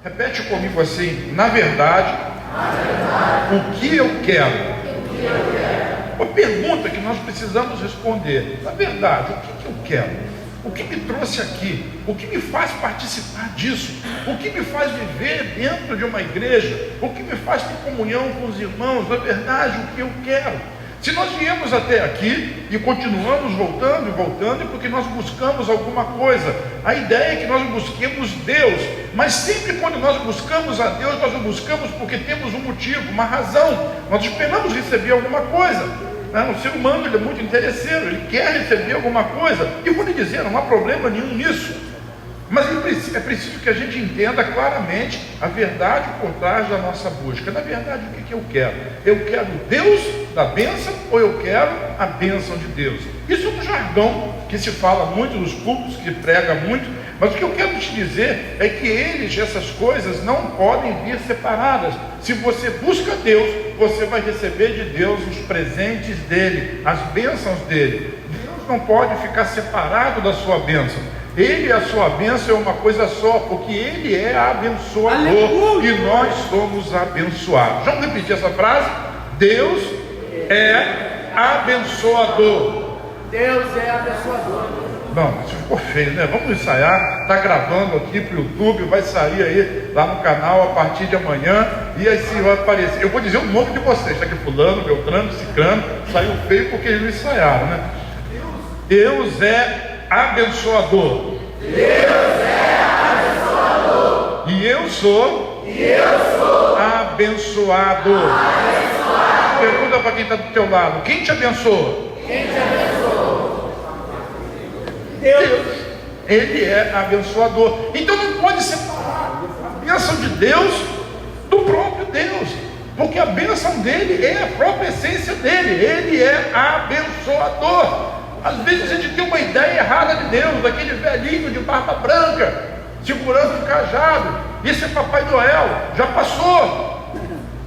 Repete comigo assim: na verdade, o que eu quero? Uma pergunta que nós precisamos responder. Na verdade, o que eu quero? O que me trouxe aqui? O que me faz participar disso? O que me faz viver dentro de uma igreja? O que me faz ter comunhão com os irmãos? Na verdade, o que eu quero? Se nós viemos até aqui e continuamos voltando e voltando, é porque nós buscamos alguma coisa. A ideia é que nós busquemos Deus, mas sempre quando nós buscamos a Deus, nós o buscamos porque temos um motivo, uma razão. Nós esperamos receber alguma coisa. O ser humano, ele é muito interesseiro, ele quer receber alguma coisa. E vou lhe dizer, não há problema nenhum nisso. Mas é preciso que a gente entenda claramente a verdade por trás da nossa busca. Na verdade, o que eu quero? Eu quero Deus da bênção ou eu quero a bênção de Deus? Isso é um jargão que se fala muito nos cultos, que prega muito. Mas o que eu quero te dizer é que essas coisas não podem vir separadas. Se você busca Deus, você vai receber de Deus os presentes dele, as bênçãos dele. Deus não pode ficar separado da sua bênção. Ele e a sua bênção é uma coisa só, porque ele é abençoador. Aleluia. E nós somos abençoados. Vamos repetir essa frase? Deus é abençoador. Deus é abençoador. Não, isso ficou feio, né? Vamos ensaiar. Está gravando aqui para o YouTube, vai sair aí lá no canal a partir de amanhã. E aí sim vai aparecer. Eu vou dizer o nome de vocês. Está aqui fulano, Beltrano, Cicrano. Saiu feio porque eles não ensaiaram, né? Deus é abençoador. Deus é abençoador. E eu sou abençoado. Pergunta para quem está do teu lado: quem te abençoa? Quem te abençoa? Deus. Ele é abençoador. Então não pode separar a bênção de Deus do próprio Deus, porque a bênção dele é a própria essência dele. Ele é abençoador. Às vezes a gente tem uma ideia errada de Deus, daquele velhinho de barba branca, segurando um cajado. Isso é Papai Noel, já passou.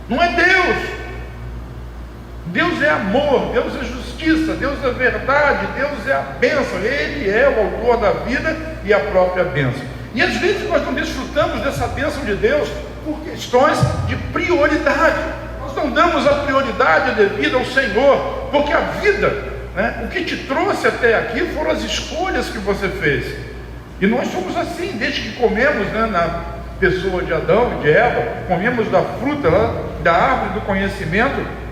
Não é Deus. Deus é amor, Deus é justiça, Deus é verdade, Deus é a bênção. Ele é o autor da vida e a própria bênção. E às vezes nós não desfrutamos dessa bênção de Deus por questões de prioridade. Nós não damos a prioridade devida ao Senhor, porque a vida, o que te trouxe até aqui foram as escolhas que você fez. E nós somos assim, desde que comemos, na pessoa de Adão e de Eva, comemos da fruta da árvore do conhecimento,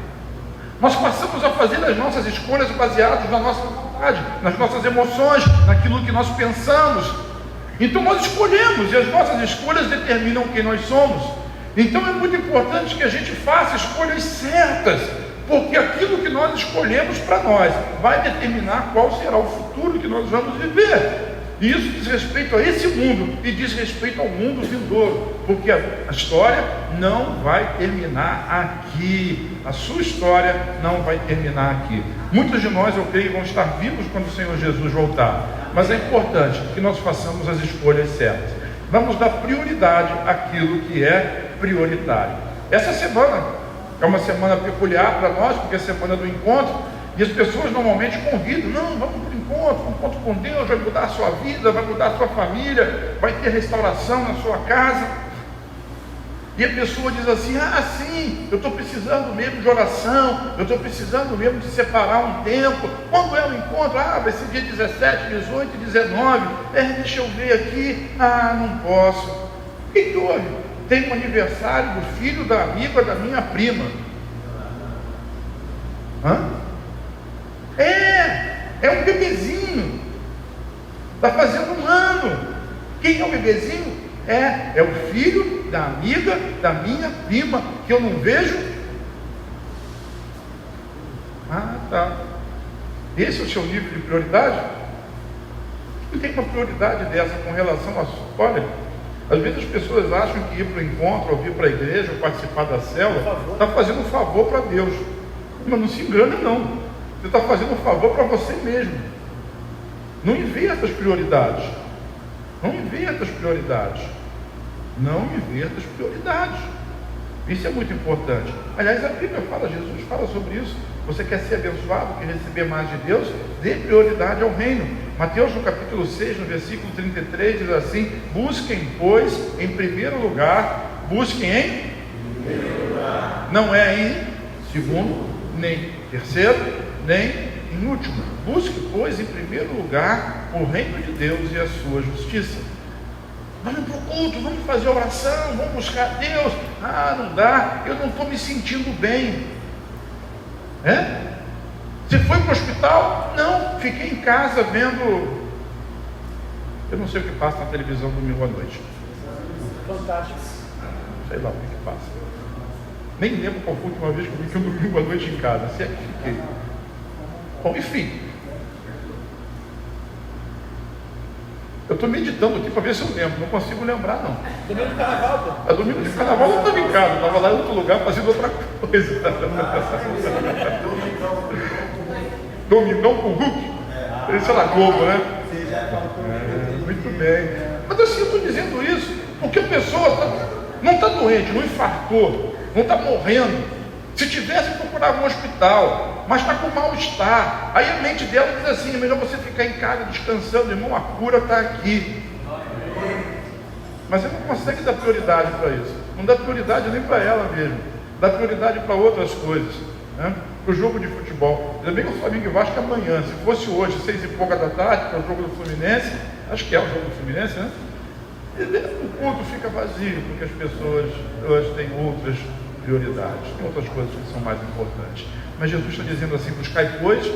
nós passamos a fazer as nossas escolhas baseadas na nossa vontade, nas nossas emoções, naquilo que nós pensamos. Então nós escolhemos, e as nossas escolhas determinam quem nós somos. Então é muito importante que a gente faça escolhas certas, porque aquilo que nós escolhemos para nós vai determinar qual será o futuro que nós vamos viver. E isso diz respeito a esse mundo e diz respeito ao mundo vindouro, porque a história não vai terminar aqui. A sua história não vai terminar aqui. Muitos de nós, eu creio, vão estar vivos quando o Senhor Jesus voltar, mas é importante que nós façamos as escolhas certas. Vamos dar prioridade àquilo que é prioritário. Essa semana é uma semana peculiar para nós, porque é a semana do encontro, e as pessoas normalmente convidam: não, vamos para o encontro, um encontro com Deus, vai mudar a sua vida, vai mudar a sua família, vai ter restauração na sua casa. E a pessoa diz assim: sim, eu estou precisando mesmo de oração, eu estou precisando mesmo de separar um tempo. Quando é o encontro? Vai ser dia 17, 18, 19. Deixa eu ver aqui. Não posso. O que houve? Tem um aniversário do filho da amiga da minha prima. É um bebezinho, está fazendo 1 ano. Quem é o bebezinho? É o filho da amiga da minha prima, que eu não vejo. Tá. Esse é o seu nível de prioridade? Não tem uma prioridade dessa com relação a... Olha, às vezes as pessoas acham que ir para o encontro, ou vir para a igreja, ou participar da célula, está fazendo um favor para Deus. Mas não se engana, não. Você está fazendo um favor para você mesmo. Não inverta as prioridades. Não inverta as prioridades. Não inverta as prioridades. Isso é muito importante. Aliás, a Bíblia fala, Jesus fala sobre isso. Você quer ser abençoado, quer receber mais de Deus? Dê prioridade ao reino. Mateus, no capítulo 6, no versículo 33, diz assim: busquem, pois, em primeiro lugar, busquem em primeiro lugar. Não é em segundo, nem terceiro, nem em último. Busque, pois, em primeiro lugar o reino de Deus e a sua justiça. Vamos para o culto, vamos fazer oração, vamos buscar Deus. Ah, não dá, eu não estou me sentindo bem. Você foi para o hospital? Não, fiquei em casa vendo, eu não sei o que passa na televisão domingo à noite. Fantástico. Sei lá o que passa. Nem lembro qual foi a última vez que eu fiquei um domingo à noite em casa, se é que fiquei. Bom, enfim, eu estou meditando aqui para ver se eu lembro, não consigo lembrar não. Domingo de carnaval, pô. Domingo de carnaval eu não estava em casa, estava lá em outro lugar fazendo outra coisa. Domingão com o Hulk, sei lá, Globo, né? Muito bem. Mas assim, eu estou dizendo isso porque a pessoa não está doente, não infartou, não está morrendo. Se tivesse, procurava um hospital, mas está com mal-estar. Aí a mente dela diz assim: é melhor você ficar em casa descansando, irmão, a cura está aqui. Mas ele não consegue dar prioridade para isso. Não dá prioridade nem para ela mesmo. Dá prioridade para outras coisas, né? Para o jogo de futebol. Ainda bem que o Flamengo e Vasco é amanhã. Se fosse hoje, 6 e pouca da tarde, para o jogo do Fluminense, acho que é o jogo do Fluminense, né? O culto fica vazio, porque as pessoas hoje têm outras prioridades, tem outras coisas que são mais importantes. Mas Jesus está dizendo assim: buscai, pois,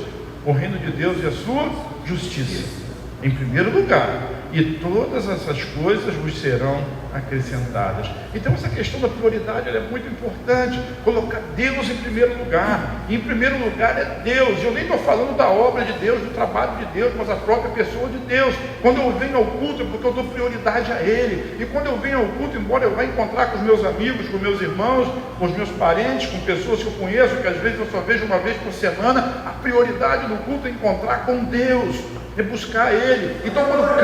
o reino de Deus e a sua justiça em primeiro lugar, e todas essas coisas vos serão acrescentadas. Então essa questão da prioridade ela é muito importante. Colocar Deus em primeiro lugar. E em primeiro lugar é Deus. Eu nem estou falando da obra de Deus, do trabalho de Deus, mas a própria pessoa de Deus. Quando eu venho ao culto é porque eu dou prioridade a Ele. E quando eu venho ao culto, embora eu vá encontrar com os meus amigos, com meus irmãos, com os meus parentes, com pessoas que eu conheço, que às vezes eu só vejo uma vez por semana, a prioridade do culto é encontrar com Deus, é buscar Ele. Então quando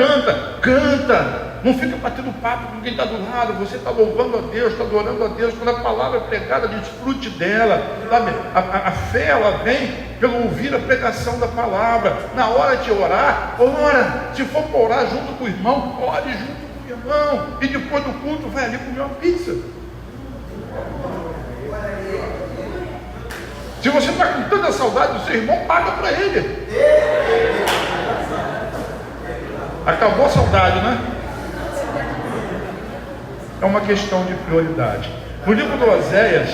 canta, não fica batendo papo com quem está do lado. Você está louvando a Deus, está adorando a Deus. Quando a palavra é pregada, desfrute dela, sabe? A fé ela vem pelo ouvir a pregação da palavra. Na hora de orar, ora. Se for para orar junto com o irmão, ore junto com o irmão. E depois do culto vai ali comer uma pizza. Se você está com tanta saudade do seu irmão, paga para ele. Acabou a saudade, né? É uma questão de prioridade. No livro de Oséias,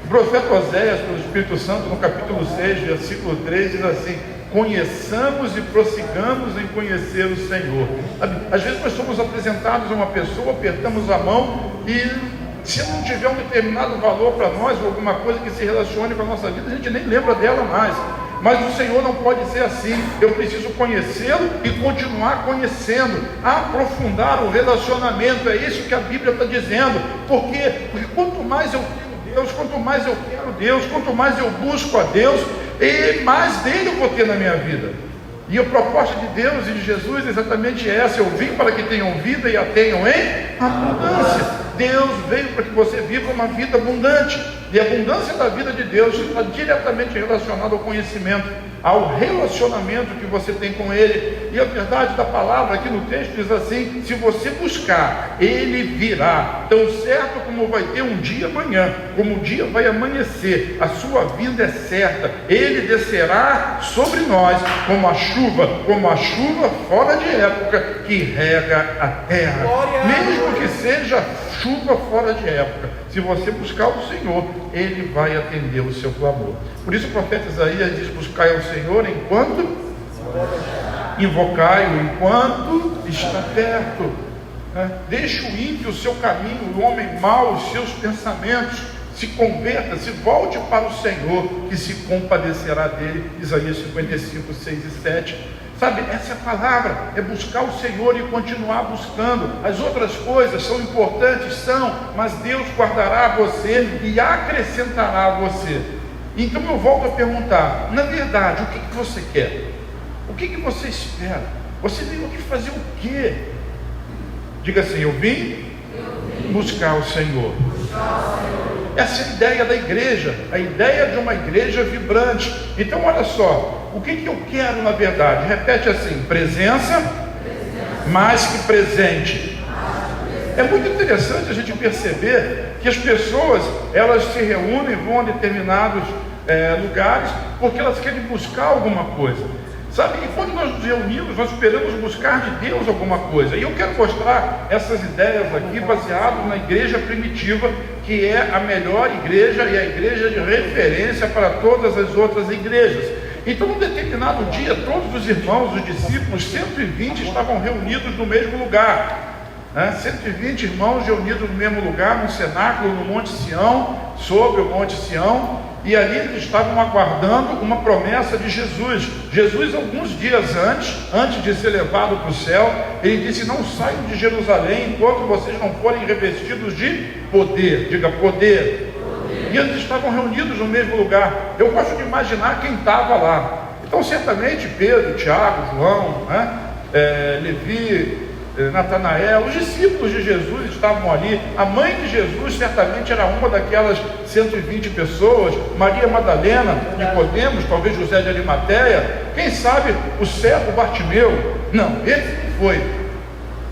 o profeta Oséias, pelo Espírito Santo, no capítulo 6, versículo 3, diz assim: conheçamos e prossigamos em conhecer o Senhor. Às vezes nós somos apresentados a uma pessoa, apertamos a mão e se não tiver um determinado valor para nós, ou alguma coisa que se relacione com a nossa vida, a gente nem lembra dela mais. Mas o Senhor não pode ser assim. Eu preciso conhecê-lo e continuar conhecendo, aprofundar o relacionamento. É isso que a Bíblia está dizendo. Porque quanto mais eu tenho Deus, quanto mais eu quero Deus, quanto mais eu busco a Deus, e mais dele eu vou ter na minha vida. E a proposta de Deus e de Jesus é exatamente essa: eu vim para que tenham vida e a tenham em abundância. Deus veio para que você viva uma vida abundante. E a abundância da vida de Deus está diretamente relacionada ao conhecimento, ao relacionamento que você tem com Ele. E a verdade da palavra aqui no texto diz assim: se você buscar, Ele virá. Tão certo como vai ter um dia amanhã, como o dia vai amanhecer, a sua vinda é certa. Ele descerá sobre nós como a chuva fora de época que rega a terra. Mesmo que seja chuva fora de época, se você buscar o Senhor, Ele vai atender o seu clamor. Por isso o profeta Isaías diz: buscai ao Senhor enquanto invocai-o, enquanto está perto. Deixe o ímpio o seu caminho, o homem mau os seus pensamentos, se converta, se volte para o Senhor, que se compadecerá dele. Isaías 55, 6 e 7. Sabe, essa é a palavra, é buscar o Senhor e continuar buscando. As outras coisas são importantes, são, mas Deus guardará você e acrescentará a você. Então eu volto a perguntar: na verdade, o que você quer? O que você espera? Você veio aqui fazer o quê? Diga assim: eu vim buscar o Senhor. essa é a ideia da igreja, a ideia de uma igreja vibrante. Então olha só, o que eu quero na verdade? Repete assim: presença, mais que presente. É muito interessante a gente perceber que as pessoas, elas se reúnem, vão a determinados lugares, porque elas querem buscar alguma coisa, sabe? E quando nós nos reunimos, nós esperamos buscar de Deus alguma coisa. E eu quero mostrar essas ideias aqui baseado na igreja primitiva, que é a melhor igreja e a igreja de referência para todas as outras igrejas. Então, num determinado dia, todos os irmãos, os discípulos, 120 estavam reunidos no mesmo lugar. 120 irmãos reunidos no mesmo lugar, num cenáculo no Monte Sião, sobre o Monte Sião, e ali eles estavam aguardando uma promessa de Jesus. Jesus, alguns dias antes de ser levado para o céu, ele disse: não saiam de Jerusalém enquanto vocês não forem revestidos de poder. Diga: poder. E eles estavam reunidos no mesmo lugar. Eu gosto de imaginar quem estava lá. Então certamente Pedro, Tiago, João, Levi, Natanael, os discípulos de Jesus estavam ali. A mãe de Jesus certamente era uma daquelas 120 pessoas. Maria Madalena, Nicodemos, talvez José de Arimateia, quem sabe o cego Bartimeu. Não, esse não foi.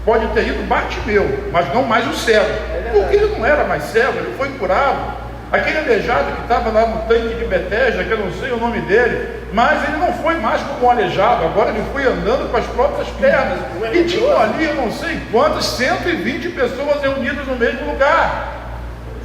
Pode ter ido Bartimeu, mas não mais o cego, porque ele não era mais cego, ele foi curado. Aquele aleijado que estava lá no tanque de Betesda, que eu não sei o nome dele, mas ele não foi mais como um aleijado, agora ele foi andando com as próprias pernas. E tinham ali, eu não sei quantas, 120 pessoas reunidas no mesmo lugar.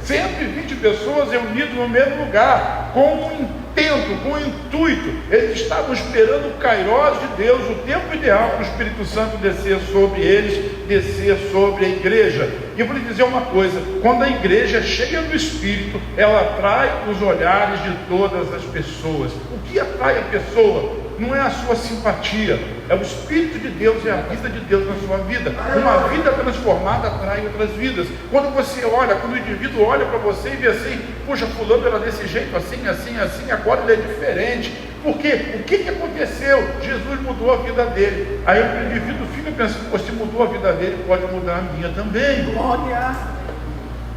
120 pessoas reunidas no mesmo lugar, com um intento, com um intuito. Eles estavam esperando o kairós de Deus, o tempo ideal para o Espírito Santo descer sobre eles, descer sobre a igreja. E eu vou lhe dizer uma coisa: quando a igreja é cheia do Espírito, ela atrai os olhares de todas as pessoas. O que atrai a pessoa? Não é a sua simpatia, é o Espírito de Deus, é a vida de Deus na sua vida. Uma vida transformada atrai outras vidas. Quando você olha, quando o indivíduo olha para você e vê assim: puxa, fulano era desse jeito, assim, assim, assim, agora ele é diferente. Por quê? O que aconteceu? Jesus mudou a vida dele. Aí o indivíduo fica pensando: pô, se mudou a vida dele, pode mudar a minha também. Glória!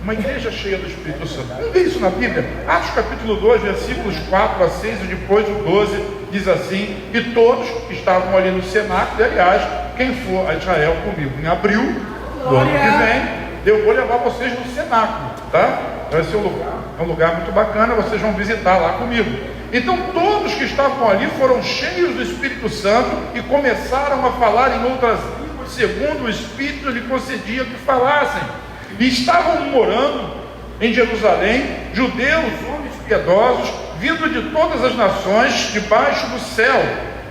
Uma igreja cheia do Espírito Santo. Vamos ver isso na Bíblia? Atos capítulo 2, versículos 4 a 6, e depois o 12, diz assim: e todos que estavam ali no cenáculo, e aliás, quem for a Israel comigo em abril do ano que vem, eu vou levar vocês no cenáculo, tá? Vai ser um lugar muito bacana, vocês vão visitar lá comigo. Então todos que estavam ali foram cheios do Espírito Santo e começaram a falar em outras línguas, segundo o Espírito lhe concedia que falassem. E estavam morando em Jerusalém judeus, homens piedosos, vindo de todas as nações debaixo do céu.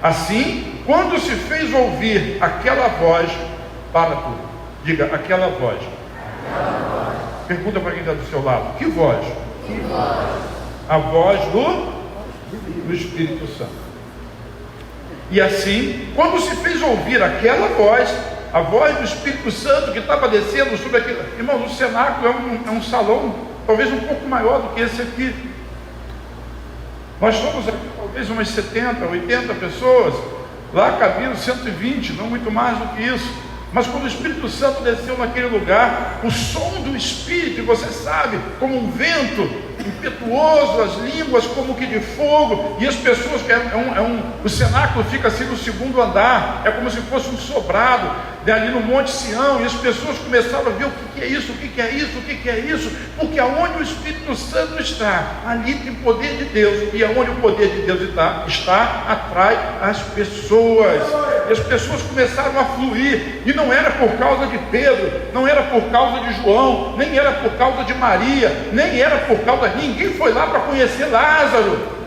Assim, quando se fez ouvir aquela voz, para tudo, diga: aquela voz. Pergunta para quem está do seu lado: que voz? Que voz? A voz do Espírito Santo. E assim, quando se fez ouvir aquela voz, a voz do Espírito Santo que estava descendo sobre aquele... Irmão, o cenáculo é um salão talvez um pouco maior do que esse aqui. Nós somos aqui talvez umas 70, 80 pessoas. Lá cabiam 120, não muito mais do que isso. Mas quando o Espírito Santo desceu naquele lugar, o som do Espírito, você sabe, como um vento impetuoso, as línguas como que de fogo, e as pessoas, o cenáculo fica assim no segundo andar, é como se fosse um sobrado, ali no Monte Sião, e as pessoas começaram a ver: o que é isso, o que é isso, o que é isso, porque aonde o Espírito Santo está, ali tem o poder de Deus, e aonde o poder de Deus está, atrai as pessoas, e as pessoas começaram a fluir, e não era por causa de Pedro, não era por causa de João, nem era por causa de Maria, nem era por causa, ninguém foi lá para conhecer Lázaro.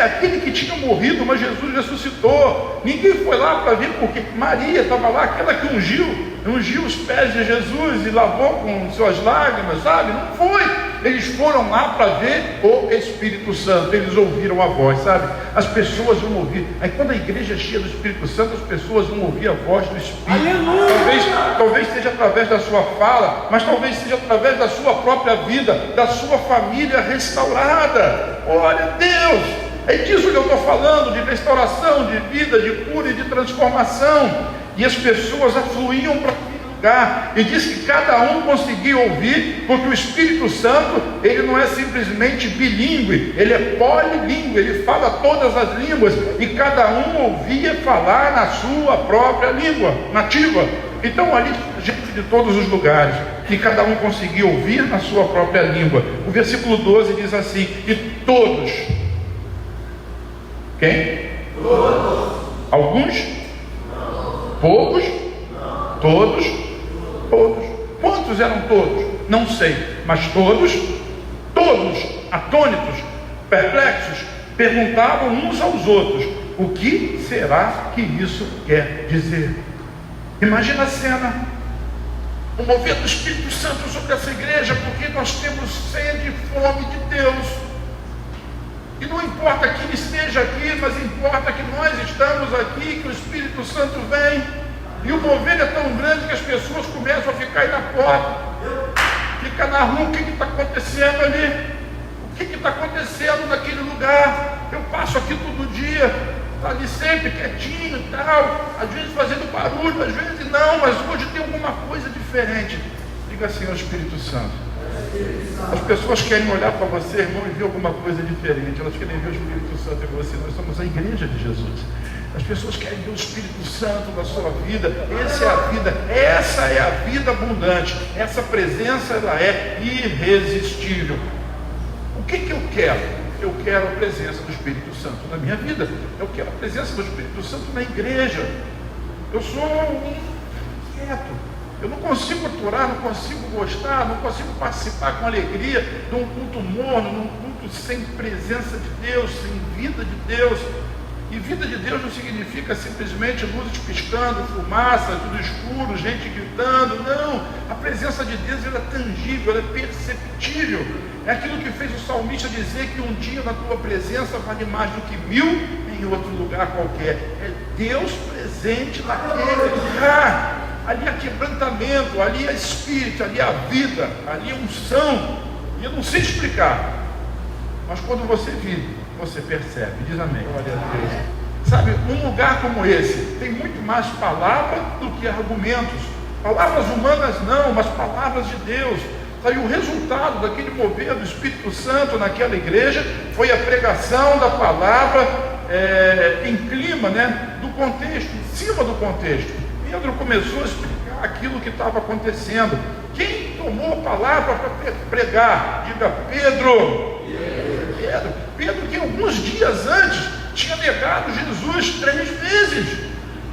Aquele que tinha morrido, mas Jesus ressuscitou. Ninguém foi lá para ver, porque Maria estava lá, aquela que ungiu os pés de Jesus e lavou com suas lágrimas, sabe? Não foi. Eles foram lá para ver o Espírito Santo. Eles ouviram a voz, sabe? As pessoas vão ouvir. Aí quando a igreja é cheia do Espírito Santo, as pessoas vão ouvir a voz do Espírito. Talvez seja através da sua fala, mas talvez seja através da sua própria vida, da sua família restaurada. Glória a Deus! É disso que eu estou falando, de restauração, de vida, de cura e de transformação. E as pessoas afluíam para aquele lugar, e diz que cada um conseguia ouvir, porque o Espírito Santo, ele não é simplesmente bilíngue, ele é polilíngue, ele fala todas as línguas, e cada um ouvia falar na sua própria língua nativa. Então ali, gente de todos os lugares, e cada um conseguia ouvir na sua própria língua. O versículo 12 diz assim: e todos, quem? Todos. Alguns? Não. Poucos? Não. Todos? Todos. Quantos eram todos? Não sei, mas todos, atônitos, perplexos, perguntavam uns aos outros: o que será que isso quer dizer? Imagina a cena, o mover do Espírito Santo sobre essa igreja, porque nós temos sede e fome de Deus. E não importa que Ele esteja aqui, mas importa que nós estamos aqui, que o Espírito Santo vem. E o mover é tão grande que as pessoas começam a ficar aí na porta, fica na rua. O que está acontecendo ali? O que está acontecendo naquele lugar? Eu passo aqui todo dia, está ali sempre quietinho e tal, às vezes fazendo barulho, às vezes não, mas hoje tem alguma coisa diferente. Diga assim ao Espírito Santo. As pessoas querem olhar para você, irmão, e ver alguma coisa diferente. Elas querem ver o Espírito Santo em você. Nós somos a igreja de Jesus. As pessoas querem ver o Espírito Santo na sua vida. Essa é a vida, essa é a vida abundante. Essa presença, ela é irresistível. O que eu quero? Eu quero a presença do Espírito Santo na minha vida. Eu quero a presença do Espírito Santo na igreja. Eu sou um inquieto. Eu não consigo aturar, não consigo gostar, não consigo participar com alegria de um culto morno, num culto sem presença de Deus, sem vida de Deus. E vida de Deus não significa simplesmente luzes piscando, fumaça, tudo escuro, gente gritando. Não, a presença de Deus ela é tangível, ela é perceptível. É aquilo que fez o salmista dizer que um dia na tua presença vale mais do que 1000 em outro lugar qualquer. É Deus presente naquele lugar. Ali há quebrantamento, ali há espírito, ali há vida, ali há unção. E eu não sei explicar, mas quando você vive, você percebe. Diz amém. Glória a Deus. Sabe, num lugar como esse, tem muito mais palavra do que argumentos. Palavras humanas não, mas palavras de Deus. E o resultado daquele mover do Espírito Santo naquela igreja foi a pregação da palavra em clima, do contexto, em cima do contexto. Pedro começou a explicar aquilo que estava acontecendo. Quem tomou a palavra para pregar? Diga Pedro. Pedro que alguns dias antes tinha negado Jesus 3 vezes.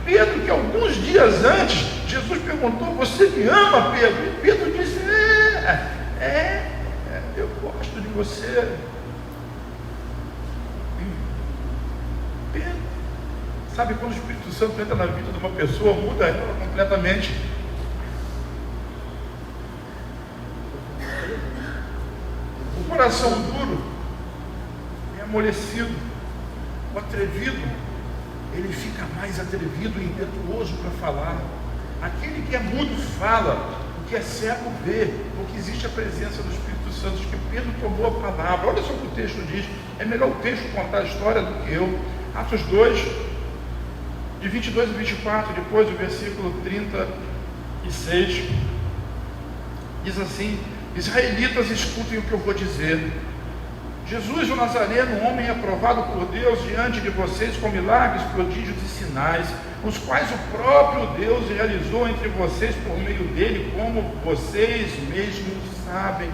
Pedro que alguns dias antes Jesus perguntou: você me ama, Pedro? E Pedro disse: eu gosto de você. Pedro, sabe quando o Espírito Santo entra na vida de uma pessoa, muda ela completamente. O coração duro é amolecido. O atrevido, ele fica mais atrevido e impetuoso para falar. Aquele que é mudo fala, o que é cego vê, porque existe a presença do Espírito Santo, que Pedro tomou a palavra. Olha só o que o texto diz. É melhor o texto contar a história do que eu. Atos 2, de 22 a 24, depois o versículo 36, diz assim: israelitas, escutem o que eu vou dizer. Jesus o Nazareno, um homem aprovado por Deus diante de vocês com milagres, prodígios e sinais, os quais o próprio Deus realizou entre vocês por meio dele, como vocês mesmos sabem.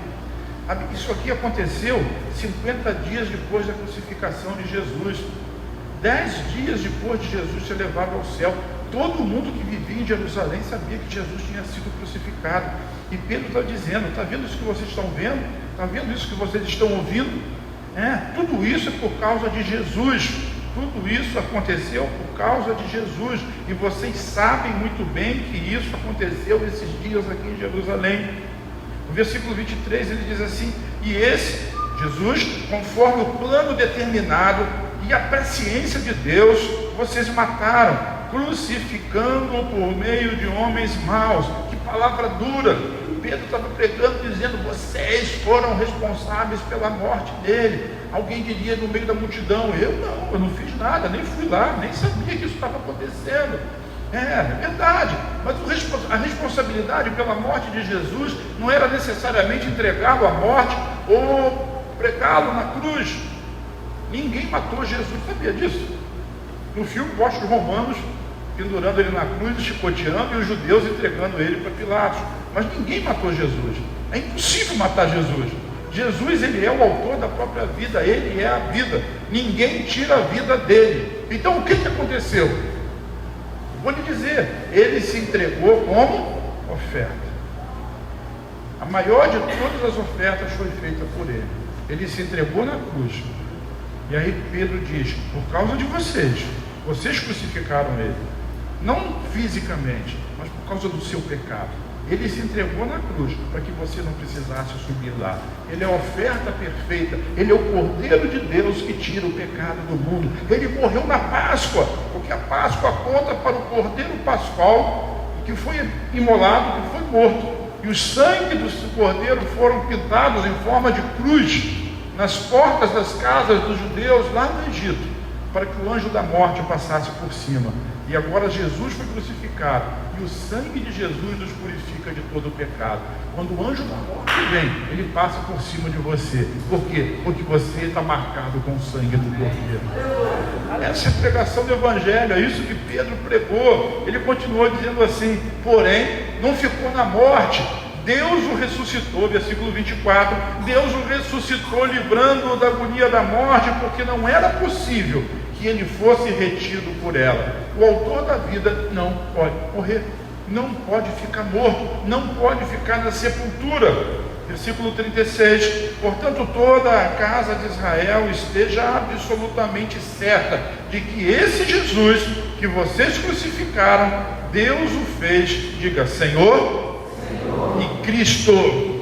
Isso aqui aconteceu 50 dias depois da crucificação de Jesus. 10 dias depois de Jesus ser levado ao céu. Todo mundo que vivia em Jerusalém sabia que Jesus tinha sido crucificado. E Pedro está dizendo: está vendo isso que vocês estão vendo? Está vendo isso que vocês estão ouvindo? Tudo isso é por causa de Jesus. Tudo isso aconteceu por causa de Jesus. E vocês sabem muito bem que isso aconteceu esses dias aqui em Jerusalém. No versículo 23 ele diz assim: e esse, Jesus, conforme o plano determinado e a presciência de Deus, vocês mataram, crucificando-o por meio de homens maus. Que palavra dura! Pedro estava pregando, dizendo: vocês foram responsáveis pela morte dele. Alguém diria no meio da multidão: eu não fiz nada, nem fui lá, nem sabia que isso estava acontecendo. É verdade, Mas a responsabilidade pela morte de Jesus não era necessariamente entregá-lo à morte ou pregá-lo na cruz. Ninguém matou Jesus, sabia disso? No filme mostra os romanos pendurando ele na cruz, chicoteando, e os judeus entregando ele para Pilatos. Mas ninguém matou Jesus. É impossível matar Jesus. Jesus, ele é o autor da própria vida, ele é a vida. Ninguém tira a vida dele. Então o que aconteceu? Vou lhe dizer, ele se entregou como oferta. A maior de todas as ofertas foi feita por ele. Ele se entregou na cruz. E aí Pedro diz: por causa de vocês crucificaram ele. Não fisicamente, mas por causa do seu pecado. Ele se entregou na cruz para que você não precisasse subir lá. Ele é a oferta perfeita. Ele é o Cordeiro de Deus que tira o pecado do mundo. Ele morreu na Páscoa, porque a Páscoa aponta para o Cordeiro Pascual que foi imolado, que foi morto. E os sangue do Cordeiro foram pintados em forma de cruz nas portas das casas dos judeus lá no Egito, para que o anjo da morte passasse por cima. E agora Jesus foi crucificado, e o sangue de Jesus nos purifica de todo o pecado. Quando o anjo da morte vem, ele passa por cima de você. Por quê? Porque você está marcado com o sangue do Cordeiro. Essa é a pregação do Evangelho, é isso que Pedro pregou. Ele continuou dizendo assim: porém, não ficou na morte, Deus o ressuscitou, versículo 24, Deus o ressuscitou livrando-o da agonia da morte, porque não era possível que ele fosse retido por ela. O autor da vida não pode morrer, não pode ficar morto, não pode ficar na sepultura. Versículo 36, portanto toda a casa de Israel esteja absolutamente certa de que esse Jesus que vocês crucificaram, Deus o fez, diga Senhor e Cristo.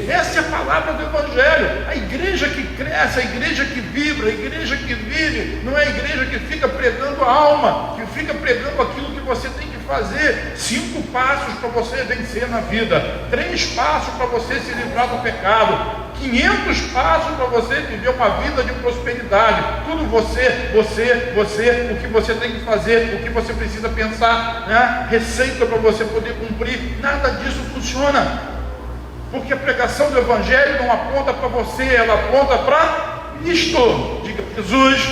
Essa é a palavra do Evangelho. A igreja que cresce, a igreja que vibra, a igreja que vive, não é a igreja que fica pregando a alma, que fica pregando aquilo que você tem que fazer. 5 passos para você vencer na vida, 3 passos para você se livrar do pecado, 500 passos para você viver uma vida de prosperidade. Tudo você, o que você tem que fazer, o que você precisa pensar, né? Receita para você poder cumprir. Nada disso funciona, porque a pregação do Evangelho não aponta para você, ela aponta para Cristo. Diga Jesus.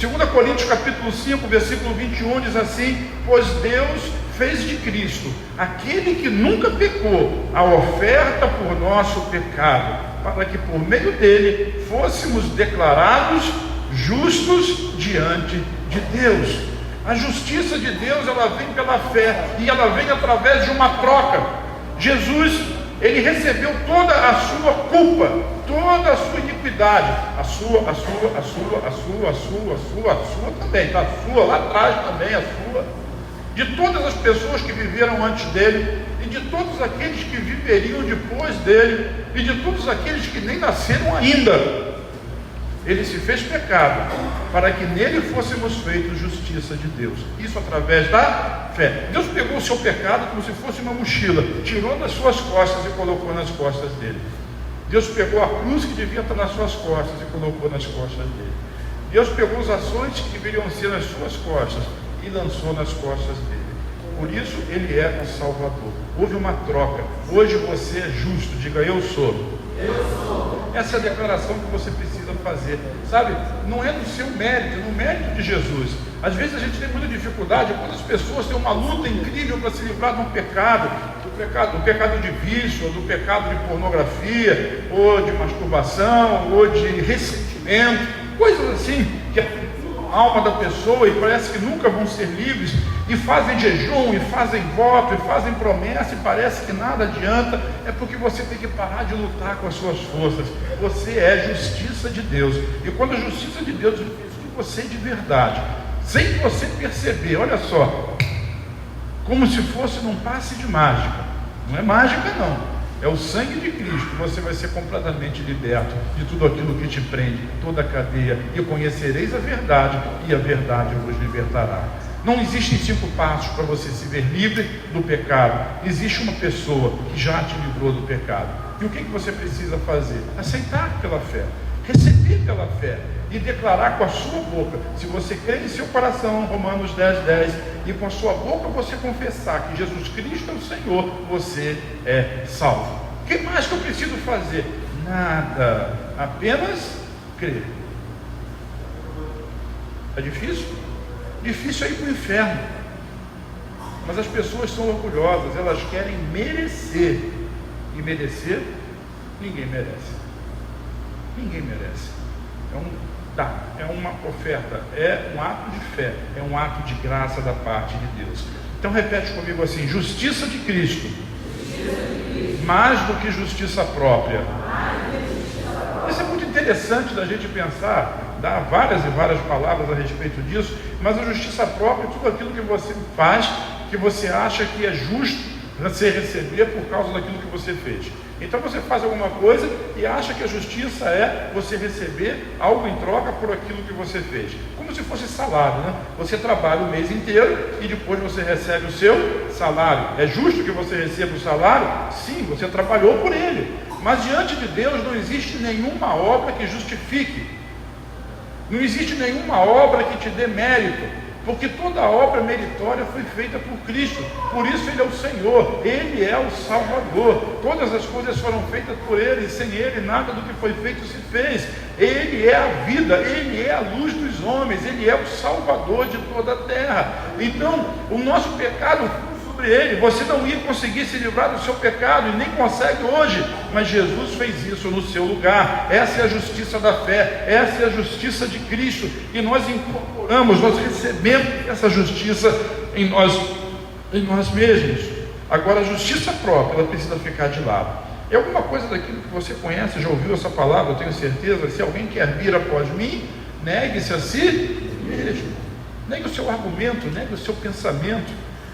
2 Coríntios capítulo 5, versículo 21 diz assim: pois Deus fez de Cristo, aquele que nunca pecou, a oferta por nosso pecado, para que por meio dele fôssemos declarados justos diante de Deus. A justiça de Deus, ela vem pela fé, e ela vem através de uma troca. Jesus, ele recebeu toda a sua culpa, toda a sua iniquidade, a sua também, tá? A sua lá atrás também, a sua, de todas as pessoas que viveram antes dele, e de todos aqueles que viveriam depois dele, e de todos aqueles que nem nasceram ainda. Ele se fez pecado, para que nele fôssemos feitos justiça de Deus. Isso através da fé. Deus pegou o seu pecado como se fosse uma mochila, tirou das suas costas e colocou nas costas dele. Deus pegou a cruz que devia estar nas suas costas e colocou nas costas dele. Deus pegou as ações que deveriam ser nas suas costas e lançou nas costas dele. Por isso ele é o Salvador. Houve uma troca. Hoje você é justo. Diga: eu sou. Essa é a declaração que você precisa fazer, sabe? Não é no seu mérito, é no mérito de Jesus. Às vezes a gente tem muita dificuldade quando as pessoas têm uma luta incrível para se livrar de um pecado, do pecado de vício, ou do pecado de pornografia, ou de masturbação, ou de ressentimento, coisas assim que a alma da pessoa, e parece que nunca vão ser livres, e fazem jejum, e fazem voto, e fazem promessa, e parece que nada adianta. É porque você tem que parar de lutar com as suas forças. Você é justiça de Deus, e quando a justiça de Deus fez de você de verdade, sem você perceber, olha só, como se fosse num passe de mágica. Não é mágica não, é o sangue de Cristo. Você vai ser completamente liberto de tudo aquilo que te prende, toda a cadeia, e conhecereis a verdade, e a verdade vos libertará. Não existem 5 passos para você se ver livre do pecado. Existe uma pessoa que já te livrou do pecado. E o que você precisa fazer? Aceitar pela fé, receber pela fé e declarar com a sua boca. Se você crê em seu coração, Romanos 10:10, e com a sua boca você confessar que Jesus Cristo é o Senhor, você é salvo. O que mais que eu preciso fazer? Nada, apenas crer. É difícil? Difícil é ir para o inferno. Mas as pessoas são orgulhosas, elas querem merecer. E merecer, ninguém merece. Ninguém merece. É uma oferta, é um ato de fé, é um ato de graça da parte de Deus. Então repete comigo assim: justiça de Cristo, mais do que justiça própria. Isso é muito interessante da gente pensar, dá várias e várias palavras a respeito disso, mas a justiça própria é tudo aquilo que você faz, que você acha que é justo você receber por causa daquilo que você fez. Então você faz alguma coisa e acha que a justiça é você receber algo em troca por aquilo que você fez. Como se fosse salário, né? Você trabalha o mês inteiro e depois você recebe o seu salário. É justo que você receba o salário? Sim, você trabalhou por ele. Mas diante de Deus não existe nenhuma obra que justifique. Não existe nenhuma obra que te dê mérito. Porque toda obra meritória foi feita por Cristo. Por isso Ele é o Senhor, Ele é o Salvador. Todas as coisas foram feitas por Ele, e sem Ele nada do que foi feito se fez. Ele é a vida, Ele é a luz dos homens, Ele é o Salvador de toda a terra. Então, o nosso pecado sobre Ele, você não ia conseguir se livrar do seu pecado, e nem consegue hoje, mas Jesus fez isso no seu lugar. Essa é a justiça da fé, essa é a justiça de Cristo, e nós incorporamos, nós recebemos essa justiça em nós mesmos. Agora a justiça própria, ela precisa ficar de lado. É alguma coisa daquilo que você conhece, já ouviu essa palavra, eu tenho certeza. Se alguém quer vir após mim, negue-se a si mesmo. Negue o seu argumento, negue o seu pensamento,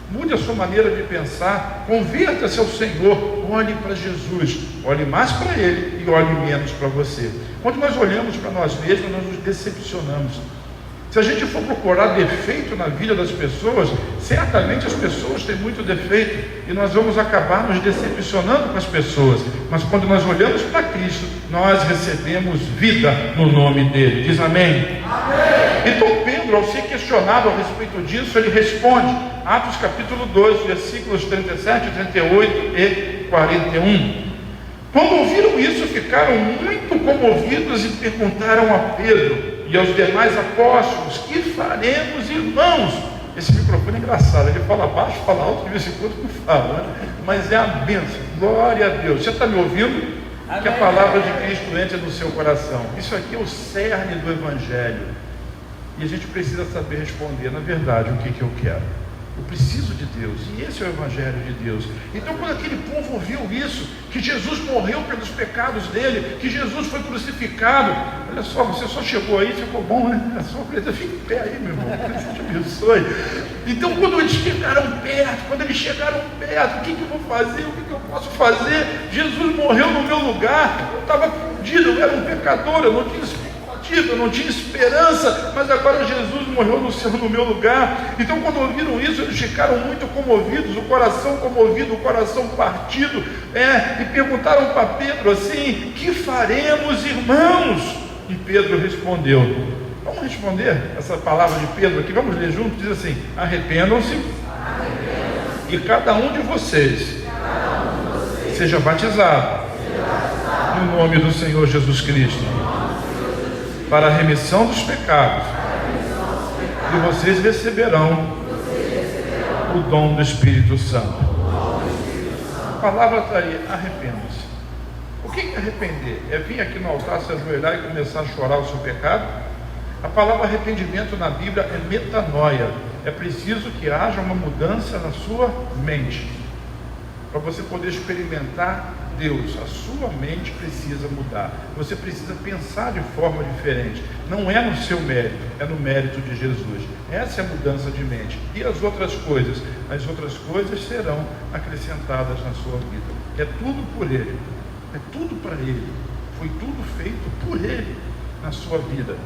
mude a sua maneira de pensar, converta-se ao Senhor, olhe para Jesus, olhe mais para Ele e olhe menos para você. Quando nós olhamos para nós mesmos, nós nos decepcionamos. Se a gente for procurar defeito na vida das pessoas, certamente as pessoas têm muito defeito e nós vamos acabar nos decepcionando com as pessoas. Mas quando nós olhamos para Cristo, nós recebemos vida no nome dele. Diz amém? Amém. Então Pedro, ao ser questionado a respeito disso, ele responde, Atos capítulo 2, versículos 37, 38 e 41. Quando ouviram isso, ficaram muito comovidos e perguntaram a Pedro e aos demais apóstolos: que faremos, irmãos? Esse microfone é engraçado, ele fala baixo, fala alto, de vez em quando não fala, né? Mas é a bênção, glória a Deus. Você está me ouvindo? Amém. Que a palavra de Cristo entre no seu coração. Isso aqui é o cerne do Evangelho, e a gente precisa saber responder, na verdade, o que eu quero. Eu preciso de Deus, e esse é o Evangelho de Deus. Então quando aquele povo ouviu isso, que Jesus morreu pelos pecados dele, que Jesus foi crucificado, olha só, você só chegou aí, ficou bom, né? É só preta, fica em pé aí, meu irmão, que Deus te abençoe. Então quando eles chegaram perto, o que eu vou fazer, o que eu posso fazer? Jesus morreu no meu lugar, eu estava perdido, eu era um pecador, eu não tinha eu não tinha esperança, mas agora Jesus morreu no meu lugar. Então quando ouviram isso, eles ficaram muito comovidos, o coração comovido, o coração partido, e perguntaram para Pedro assim: que faremos, irmãos? E Pedro respondeu, vamos responder essa palavra de Pedro aqui, vamos ler juntos, diz assim: arrependam-se e cada um de vocês seja batizado no nome do Senhor Jesus Cristo para a remissão dos pecados, e vocês receberão o dom do Espírito Santo. A palavra está aí, arrependa-se. O que é arrepender? É vir aqui no altar, se ajoelhar e começar a chorar o seu pecado? A palavra arrependimento na Bíblia é metanoia. É preciso que haja uma mudança na sua mente, para você poder experimentar Deus. A sua mente precisa mudar, você precisa pensar de forma diferente, não é no seu mérito, é no mérito de Jesus. Essa é a mudança de mente. E as outras coisas? As outras coisas serão acrescentadas na sua vida. É tudo por Ele, é tudo para Ele, foi tudo feito por Ele na sua vida.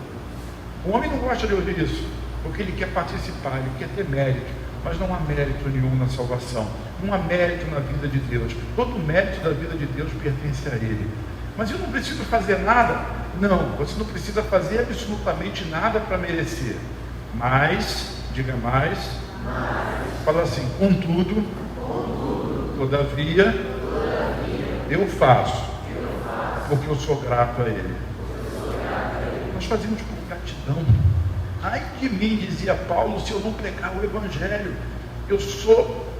O homem não gosta de ouvir isso, porque ele quer participar, ele quer ter mérito. Mas não há mérito nenhum na salvação, não há mérito na vida de Deus. Todo o mérito da vida de Deus pertence a Ele. Mas eu não preciso fazer nada? Não, você não precisa fazer absolutamente nada para merecer. Mas, diga mais, Fala assim: contudo, todavia, eu faço, porque eu sou grato a Ele. Nós fazemos por gratidão. Ai de mim, dizia Paulo, se eu não pregar o Evangelho. Eu sou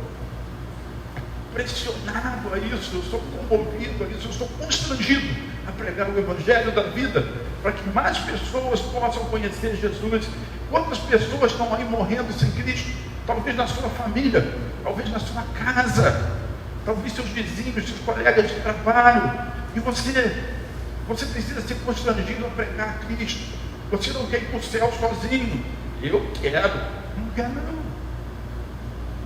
pressionado a isso, eu sou comovido a isso, eu sou constrangido a pregar o Evangelho da vida, para que mais pessoas possam conhecer Jesus. Quantas pessoas estão aí morrendo sem Cristo? Talvez na sua família, talvez na sua casa, talvez seus vizinhos, seus colegas de trabalho, e você precisa ser constrangido a pregar Cristo. Você não quer ir para o céu sozinho. Eu quero. Não quer não.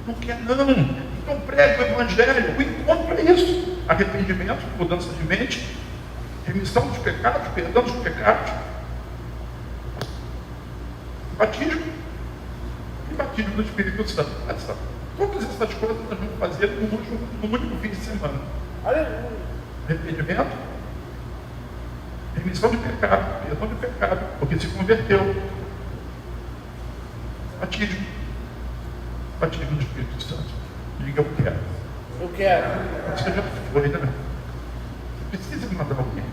Não quer não. Então pregue o Evangelho. O encontro é isso: arrependimento, mudança de mente, remissão dos pecados, perdão dos pecados, batismo e batismo do Espírito Santo. Todas essas coisas nós vamos fazer no único fim de semana. Aleluia. Arrependimento, remissão de pecado, perdão de pecado, porque se converteu. Batismo do Espírito Santo. Diga: eu quero. Eu quero. Você já foi, né? Você precisa mandar alguém.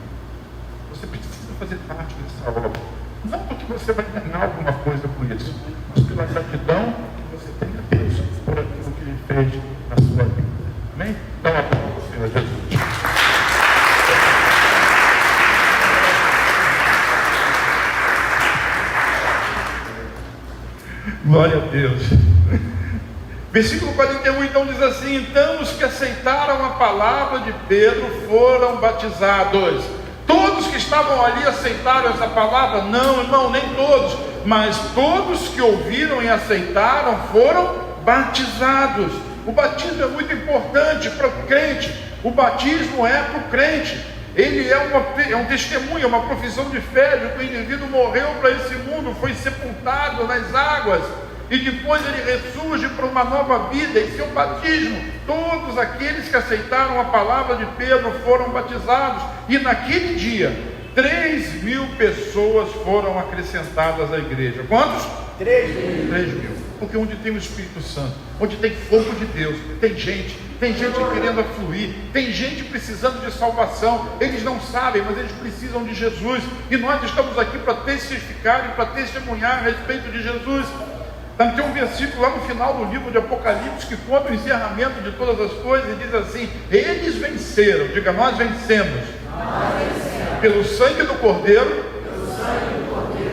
Você precisa fazer parte dessa obra. Não porque você vai ganhar alguma coisa com isso, mas pela gratidão que você tem a Deus por aquilo que Ele fez na sua vida. Amém? Dá uma palavra ao Senhor Jesus. Glória a Deus. Versículo 41 então diz assim: então os que aceitaram a palavra de Pedro foram batizados. Todos que estavam ali aceitaram essa palavra? Não, irmão, nem todos, mas todos que ouviram e aceitaram foram batizados. O batismo é muito importante para o crente. O batismo é para o crente. Ele é um testemunho, é uma profissão de fé de que o indivíduo morreu para esse mundo, foi sepultado nas águas e depois ele ressurge para uma nova vida. Esse é o batismo. Todos aqueles que aceitaram a palavra de Pedro foram batizados, e naquele dia 3.000 pessoas foram acrescentadas à igreja. Quantos? 3.000. Porque onde tem o Espírito Santo, onde tem fogo de Deus, tem gente querendo afluir, tem gente precisando de salvação. Eles não sabem, mas eles precisam de Jesus, e nós estamos aqui para testificar e para testemunhar a respeito de Jesus. Tem um versículo lá no final do livro de Apocalipse que conta o encerramento de todas as coisas e diz assim: eles venceram. Diga: nós vencemos, pelo sangue do Cordeiro,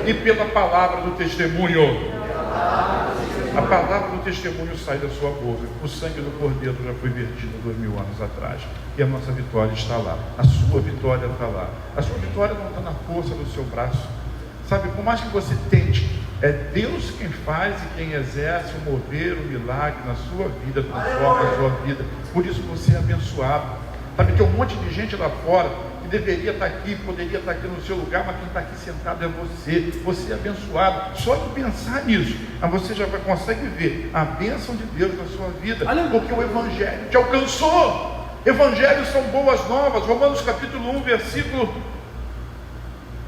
e pela palavra do testemunho. A palavra do testemunho sai da sua boca. O sangue do Cordeiro já foi vertido 2000 anos atrás, e a nossa vitória está lá. A sua vitória está lá. A sua vitória não está na força do seu braço. Sabe, por mais que você tente, é Deus quem faz e quem exerce o mover, o milagre na sua vida, transforma a sua vida. Por isso você é abençoado. Sabe, tem um monte de gente lá fora que deveria estar aqui, poderia estar aqui no seu lugar, mas quem está aqui sentado é você. Você é abençoado. Só de pensar nisso, você já consegue ver a bênção de Deus na sua vida, porque o Evangelho te alcançou. Evangelhos são boas novas. Romanos capítulo 1, versículo...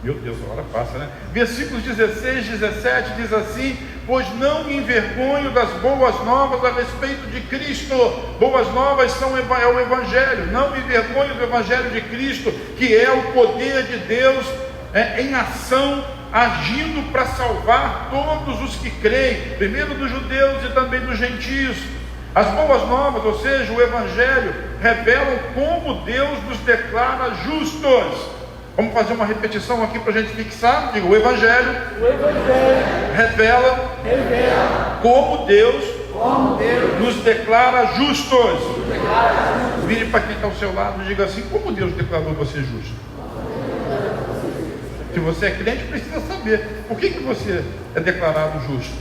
Meu Deus, a hora passa, né? Versículos 16, 17 diz assim: pois não me envergonho das boas novas a respeito de Cristo. Boas novas é o Evangelho. Não me envergonho do Evangelho de Cristo, que é o poder de Deus em ação, agindo para salvar todos os que creem, primeiro dos judeus e também dos gentios. As boas novas, ou seja, o Evangelho, revelam como Deus nos declara justos. Vamos fazer uma repetição aqui para a gente fixar. Diga: o Evangelho revela como Deus nos declara justos. Vire para quem está ao seu lado e diga assim: como Deus declarou você justo? Se você é crente, precisa saber por que você é declarado justo.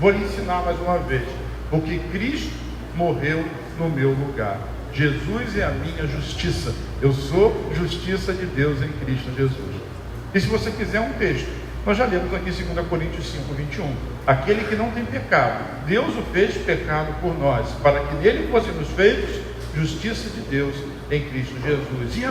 Vou lhe ensinar mais uma vez: porque Cristo morreu no meu lugar. Jesus é a minha justiça. Eu sou justiça de Deus em Cristo Jesus. E se você quiser um texto, nós já lemos aqui 2 Coríntios 5, 21. Aquele que não tem pecado, Deus o fez pecado por nós, para que nele fôssemos feitos justiça de Deus em Cristo Jesus. E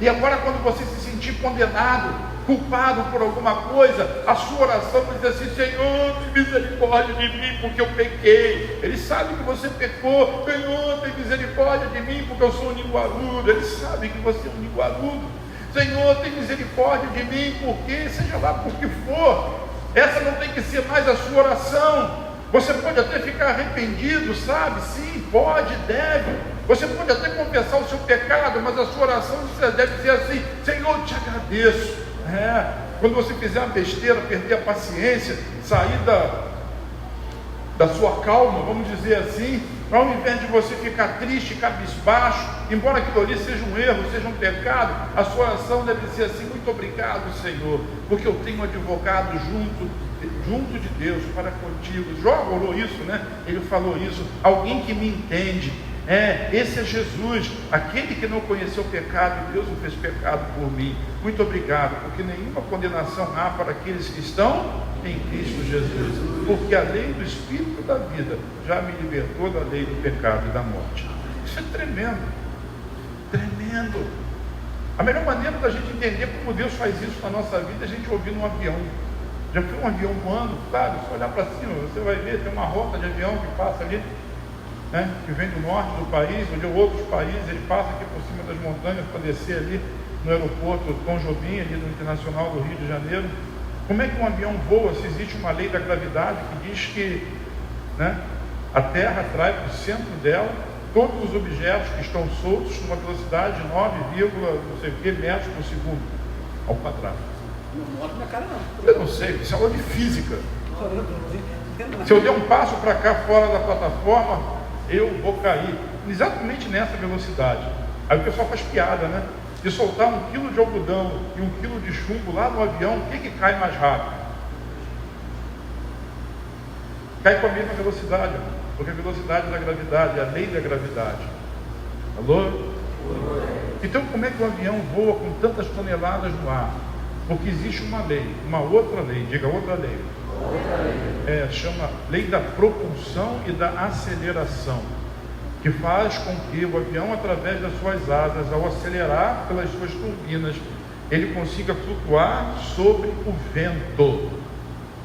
agora quando você se sentir condenado, culpado por alguma coisa, a sua oração diz assim: Senhor, tem misericórdia de mim porque eu pequei. Ele sabe que você pecou. Senhor, tem misericórdia de mim porque eu sou um linguarudo. Ele sabe que você é um linguarudo. Senhor, tem misericórdia de mim porque, seja lá por que for, essa não tem que ser mais a sua oração. Você pode até ficar arrependido, sabe? Sim, pode, deve. Você pode até confessar o seu pecado, mas a sua oração deve ser assim: Senhor, eu te agradeço. Quando você fizer uma besteira, perder a paciência, sair da sua calma, vamos dizer assim, ao invés de você ficar triste, cabisbaixo, embora aquilo ali seja um erro, seja um pecado, a sua oração deve ser assim: muito obrigado, Senhor, porque eu tenho um advogado junto de Deus para contigo. Jó orou isso, né? Ele falou isso: alguém que me entende. Esse é Jesus, aquele que não conheceu pecado, e Deus o fez pecado por mim. Muito obrigado, porque nenhuma condenação há para aqueles que estão em Cristo Jesus, porque a lei do Espírito da vida já me libertou da lei do pecado e da morte. Isso é tremendo, tremendo. A melhor maneira da gente entender como Deus faz isso na nossa vida é a gente ouvir num avião. Já foi um avião voando, claro, se olhar para cima, você vai ver, tem uma rota de avião que passa ali, que vem do norte do país, ou de outros países. Ele passa aqui por cima das montanhas para descer ali no aeroporto Tom Jobim, ali no Internacional do Rio de Janeiro. Como é que um avião voa se existe uma lei da gravidade que diz que a Terra atrai para o centro dela todos os objetos que estão soltos numa velocidade de 9, não sei o que, metros por segundo ao quadrado? Não mostra na cara, não. Eu não sei, isso é aula de física. Se eu der um passo para cá fora da plataforma, eu vou cair exatamente nessa velocidade. Aí o pessoal faz piada, né? De soltar 1 quilo de algodão e 1 quilo de chumbo lá no avião, o que cai mais rápido? Cai com a mesma velocidade, porque a velocidade da gravidade é a lei da gravidade. Alô? Então como é que o avião voa com tantas toneladas no ar? Porque existe uma lei, uma outra lei, diga outra lei. Chama lei da propulsão e da aceleração, que faz com que o avião, através das suas asas, ao acelerar pelas suas turbinas, ele consiga flutuar sobre o vento.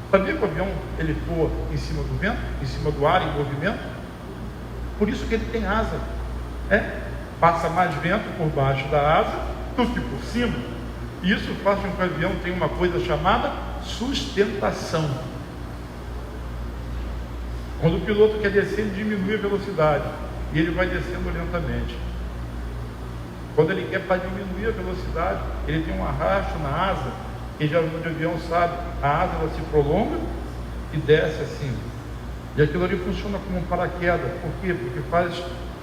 Sabia que o avião ele voa em cima do vento, em cima do ar em movimento? Por isso que ele tem asa. Passa mais vento por baixo da asa do que por cima. Isso faz com que o avião tenha uma coisa chamada sustentação. Quando o piloto quer descer, ele diminui a velocidade e ele vai descendo lentamente. Quando ele quer para diminuir a velocidade, ele tem um arrasto na asa. Quem já viu de avião sabe, a asa ela se prolonga e desce assim. E aquilo ali funciona como um paraquedas. Por quê? Porque faz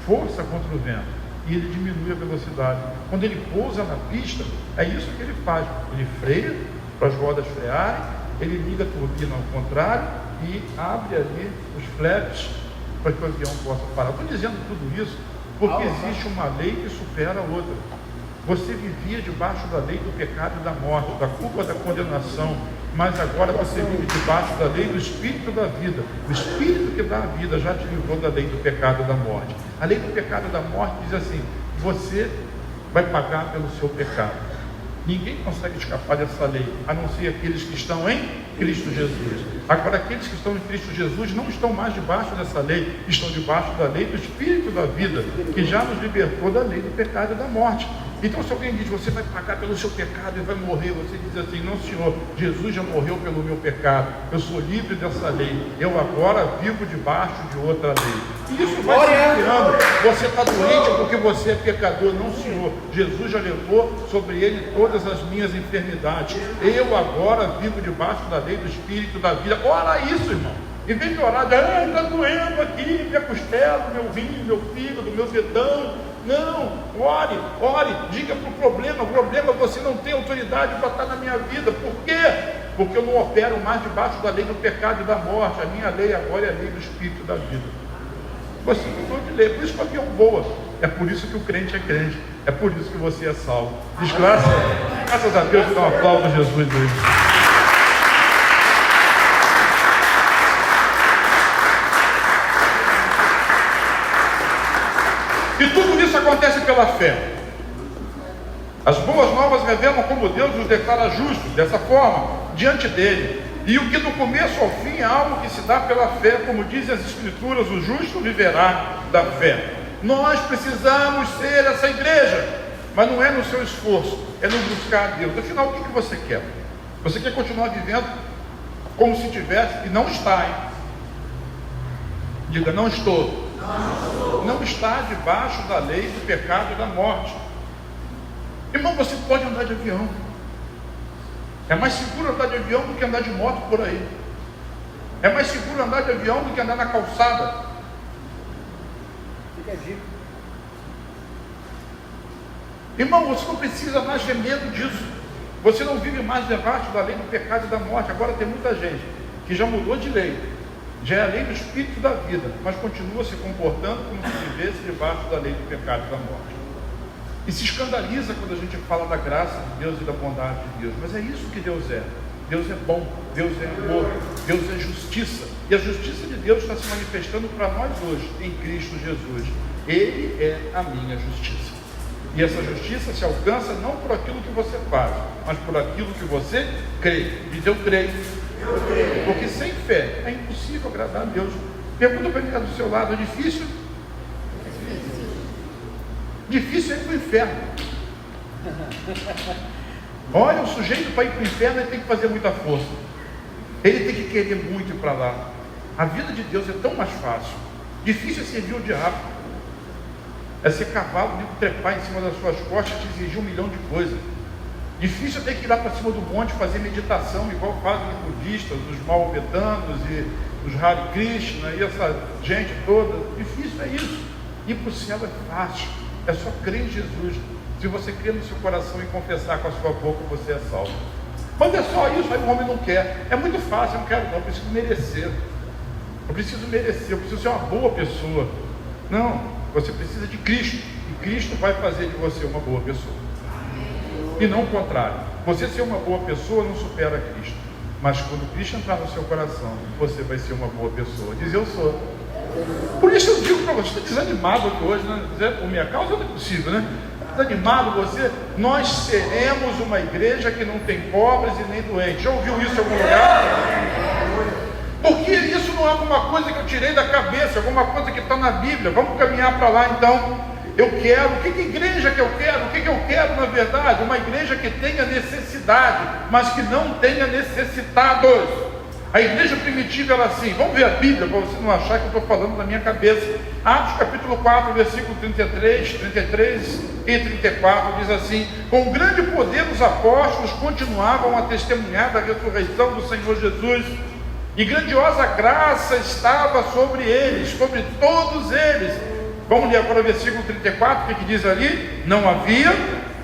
força contra o vento e ele diminui a velocidade. Quando ele pousa na pista, é isso que ele faz. Ele freia para as rodas frearem, ele liga a turbina ao contrário e abre ali os flaps para que o avião possa parar. Estou dizendo tudo isso porque existe uma lei que supera a outra. Você vivia debaixo da lei do pecado e da morte, da culpa, da condenação, mas agora você vive debaixo da lei do Espírito da vida. O Espírito que dá a vida já te livrou da lei do pecado e da morte. A lei do pecado e da morte diz assim: você vai pagar pelo seu pecado. Ninguém consegue escapar dessa lei, a não ser aqueles que estão em Cristo Jesus. Agora, aqueles que estão em Cristo Jesus não estão mais debaixo dessa lei, estão debaixo da lei do Espírito da vida, que já nos libertou da lei do pecado e da morte. Então, se alguém diz, você vai pagar pelo seu pecado e vai morrer, você diz assim: não, Senhor, Jesus já morreu pelo meu pecado, eu sou livre dessa lei, eu agora vivo debaixo de outra lei. E isso vai se criando. Você está doente porque você é pecador. Não, Senhor, Jesus já levou sobre ele todas as minhas enfermidades, eu agora vivo debaixo da lei do Espírito da vida. Ora isso, irmão. Em vez de orar, está doendo aqui, minha costela, meu rim, meu fígado, meu dedão. Não, ore, diga para o problema, você não tem autoridade para estar na minha vida. Por quê? Porque eu não opero mais debaixo da lei do pecado e da morte. A minha lei agora é a lei do Espírito da vida. Você mudou de lei, por isso que o avião voa. É por isso que o crente é crente, é por isso que você é salvo. Graças a Deus, que dá um aplauso a Jesus hoje. E tudo isso acontece pela fé. As boas novas revelam como Deus os declara justos, dessa forma, diante dele. E o que do começo ao fim é algo que se dá pela fé, como dizem as Escrituras, o justo viverá da fé. Nós precisamos ser essa igreja, mas não é no seu esforço, é no buscar a Deus. Afinal, o que você quer? Você quer continuar vivendo como se tivesse, e não está, hein? Diga, não estou. Não está debaixo da lei do pecado e da morte. Irmão, você pode andar de avião. É mais seguro andar de avião do que andar de moto por aí. É mais seguro andar de avião do que andar na calçada. Fica a dica. Irmão, você não precisa mais ter medo disso. Você não vive mais debaixo da lei do pecado e da morte. Agora tem muita gente que já mudou de lei. Já é a lei do espírito da vida, mas continua se comportando como se vivesse debaixo da lei do pecado e da morte. E se escandaliza quando a gente fala da graça de Deus e da bondade de Deus. Mas é isso que Deus é. Deus é bom, Deus é amor, Deus é justiça. E a justiça de Deus está se manifestando para nós hoje, em Cristo Jesus. Ele é a minha justiça. E essa justiça se alcança não por aquilo que você faz, mas por aquilo que você crê. Diz, eu creio. Porque sem fé é impossível agradar a Deus. Pergunta para quem está do seu lado, é difícil? Difícil é ir para o inferno. Olha, o sujeito para ir para o inferno ele tem que fazer muita força. Ele tem que querer muito ir para lá. A vida de Deus é tão mais fácil. Difícil é servir o diabo. É ser cavalo, trepar em cima das suas costas, te exigir 1 milhão de coisas. Difícil é ter que ir lá para cima do monte fazer meditação, igual fazem os budistas, os maometanos e os Hare Krishna e essa gente toda. Difícil é isso. Ir para o céu é fácil. É só crer em Jesus. Se você crer no seu coração e confessar com a sua boca, você é salvo. Mas é só isso, aí o homem não quer. É muito fácil, eu não quero não, eu preciso merecer. Eu preciso merecer, eu preciso ser uma boa pessoa. Não, você precisa de Cristo. E Cristo vai fazer de você uma boa pessoa. E não o contrário. Você ser uma boa pessoa não supera Cristo. Mas quando Cristo entrar no seu coração, você vai ser uma boa pessoa. Diz, eu sou. Por isso eu digo para você, está desanimado aqui hoje, né? Por minha causa não é possível, né? Desanimado você? Nós seremos uma igreja que não tem pobres e nem doentes. Já ouviu isso em algum lugar? Porque isso não é alguma coisa que eu tirei da cabeça, alguma coisa que está na Bíblia. Vamos caminhar para lá então. Eu quero, o que igreja que eu quero? O que eu quero na verdade? Uma igreja que tenha necessidade, mas que não tenha necessitados. A igreja primitiva era assim. Vamos ver a Bíblia, para você não achar que eu estou falando da minha cabeça. Atos capítulo 4, versículo 33 e 34, diz assim: com grande poder os apóstolos continuavam a testemunhar da ressurreição do Senhor Jesus, e grandiosa graça estava sobre eles, sobre todos eles. Vamos ler agora o versículo 34, o que diz ali? Não havia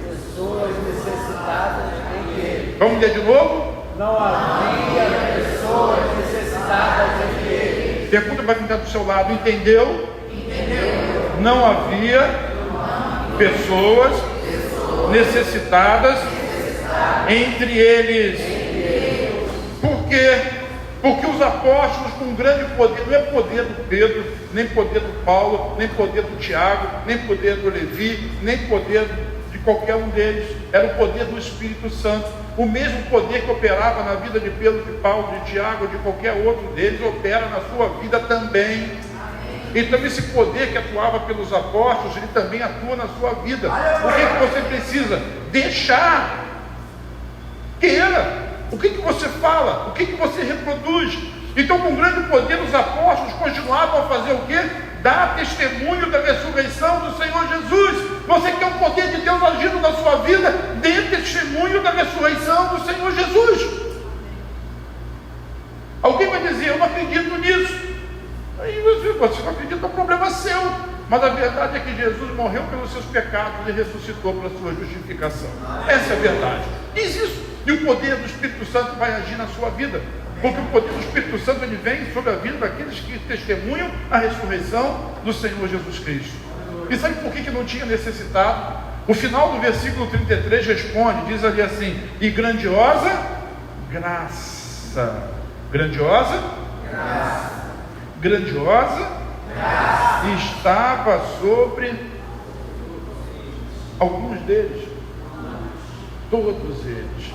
pessoas necessitadas entre eles. Vamos ler de novo? Não havia pessoas necessitadas entre eles. Pergunta para quem está do seu lado, entendeu? Entendeu. Não havia pessoas necessitadas entre eles. Por quê? Porque os apóstolos com grande poder, não é poder do Pedro, nem poder do Paulo, nem poder do Tiago, nem poder do Levi, nem poder de qualquer um deles, era o poder do Espírito Santo. O mesmo poder que operava na vida de Pedro, de Paulo, de Tiago, de qualquer outro deles, opera na sua vida também. Então esse poder que atuava pelos apóstolos, ele também atua na sua vida. O que você precisa? Deixar. Queira. O que você fala? O que você reproduz? Então, com grande poder, os apóstolos continuavam a fazer o quê? Dar testemunho da ressurreição do Senhor Jesus. Você quer o poder de Deus agindo na sua vida? Dê testemunho da ressurreição do Senhor Jesus. Alguém vai dizer, eu não acredito nisso. Aí você não acredita, é um problema seu. Mas a verdade é que Jesus morreu pelos seus pecados e ressuscitou pela sua justificação. Essa é a verdade. Diz isso. E o poder do Espírito Santo vai agir na sua vida. Porque o poder do Espírito Santo ele vem sobre a vida daqueles que testemunham a ressurreição do Senhor Jesus Cristo. E sabe por que não tinha necessitado? O final do versículo 33 responde, diz ali assim: e grandiosa graça. Grandiosa graça. Grandiosa graça estava sobre alguns deles. todos eles.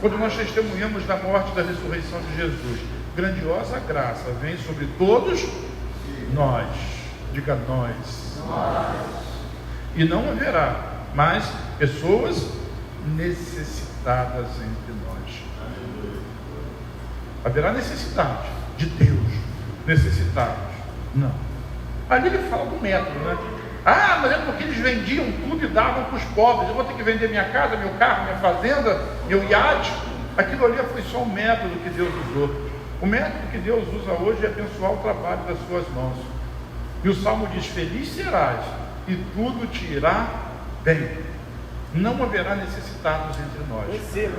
Quando nós testemunhamos da morte e da ressurreição de Jesus, grandiosa graça vem sobre todos nós. Diga nós. E não haverá mais pessoas necessitadas entre nós. Haverá necessidade de Deus, necessitados. Não. Ali ele fala do método, né? Ah, mas é porque eles vendiam tudo e davam para os pobres. Eu vou ter que vender minha casa, meu carro, minha fazenda, meu iate. Aquilo ali foi só um método que Deus usou. O método que Deus usa hoje é abençoar o trabalho das suas mãos. E o Salmo diz: feliz serás, e tudo te irá bem. Não haverá necessitados entre nós.